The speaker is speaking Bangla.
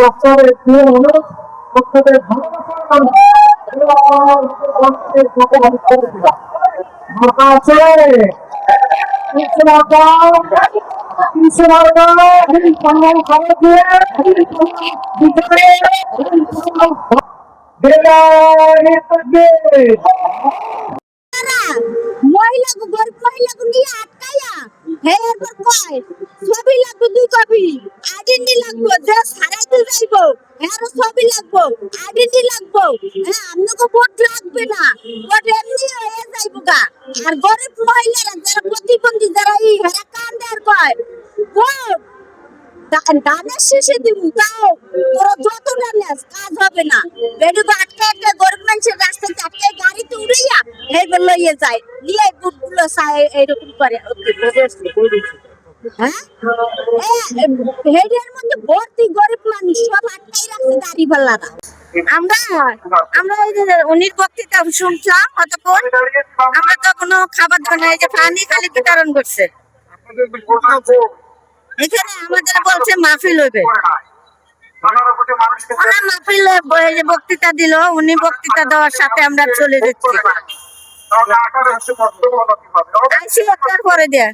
আপনাদের প্রিয় মানুষ আপনাদের ভালোবাসার আছে মহিলাকে গরিব মহিলাকে নিয়ে আটকাইয়া হে এরপর কয় ছবি লাগবে 2 কপি আইডেন্টি লাগবে যে সারাইতে যাইবো এর ছবি লাগবে আইডেন্টি লাগবে হ্যাঁ আপনাকে ভোট লাগবে না ভোট এমনি হয়ে যাইবো গা আর গরিব মহিলারা যারা প্রতিবন্ধী যারা এই হেরা কান্দে আর কয় ভোট দানের শেষে দিব তাও তোরা যত দানের কাজ হবে না বেডিকে আটকে আটকে গরিব মানুষের রাস্তায় আটকে গাড়িতে উড়াইয়া এইগুলো লইয়ে যায় নিয়ে বুটগুলো চায় এইরকম করে হ্যাঁ হেডের মধ্যে ভর্তি গরিব মানুষ সব আটকাই রাখছে গাড়ি পাল্লারা আমরা আমরা ওই যে উনির বক্তৃতা শুনছিলাম অতক্ষণ আমরা তো কোনো খাবার দাবার নাই যে পানি খালি বিতরণ করছে এখানে আমাদের বলছে মাহফিল হইবে মাহফিল বক্তৃতা দিল উনি বক্তৃতা দেওয়ার সাথে আমরা চলে যাচ্ছি একটার পরে দেয়